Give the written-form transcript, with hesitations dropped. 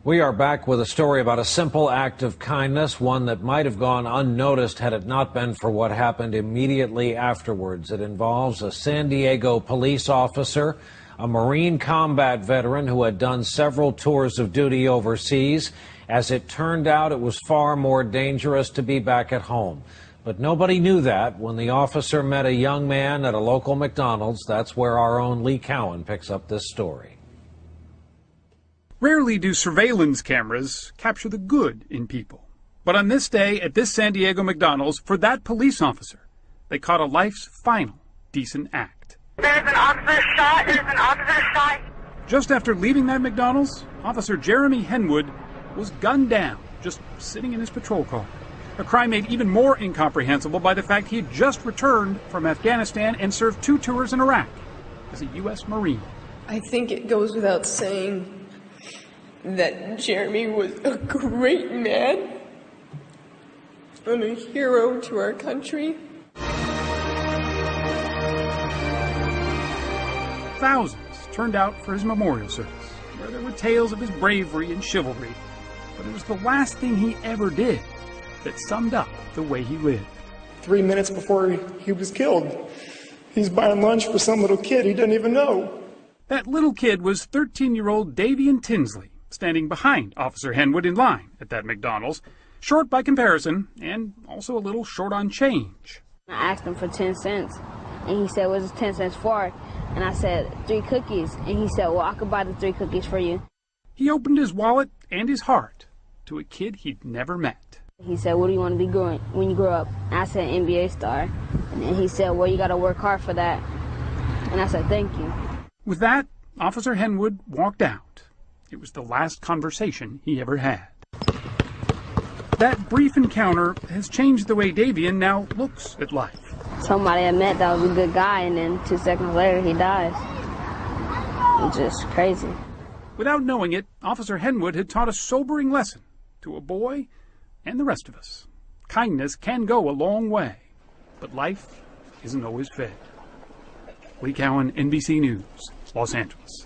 We are back with a story about a simple act of kindness, one that might have gone unnoticed had it not been for what happened immediately afterwards. It involves a San Diego police officer, a Marine combat veteran who had done several tours of duty overseas. As it turned out, it was far more dangerous to be back at home. But nobody knew that when the officer met a young man at a local McDonald's. That's where our own Lee Cowan picks up this story. Rarely do surveillance cameras capture the good in people. But on this day at this San Diego McDonald's, for that police officer, they caught a life's final decent act. There's an officer shot. There's an officer shot. Just after leaving that McDonald's, Officer Jeremy Henwood was gunned down, just sitting in his patrol car. A crime made even more incomprehensible by the fact he had just returned from Afghanistan and served 2 tours in Iraq as a U.S. Marine. I think it goes without saying that Jeremy was a great man and a hero to our country. Thousands turned out for his memorial service, where there were tales of his bravery and chivalry, but it was the last thing he ever did that summed up the way he lived. 3 minutes before he was killed, he's buying lunch for some little kid he doesn't even know. That little kid was 13-year-old Davian Tinsley, standing behind Officer Henwood in line at that McDonald's, short by comparison, and also a little short on change. I asked him for 10 cents, and he said, "What's 10 cents for?" And I said, 3 cookies. And he said, "Well, I could buy the 3 cookies for you." He opened his wallet and his heart to a kid he'd never met. He said, "What do you want to be when you grow up?" And I said, "NBA star." And then he said, "Well, you got to work hard for that." And I said, "Thank you." With that, Officer Henwood walked out. It was the last conversation he ever had. That brief encounter has changed the way Davian now looks at life. Somebody I met that was a good guy, and then 2 seconds later he dies. It's just crazy. Without knowing it, Officer Henwood had taught a sobering lesson to a boy and the rest of us. Kindness can go a long way, but life isn't always fair. Lee Cowan, NBC News, Los Angeles.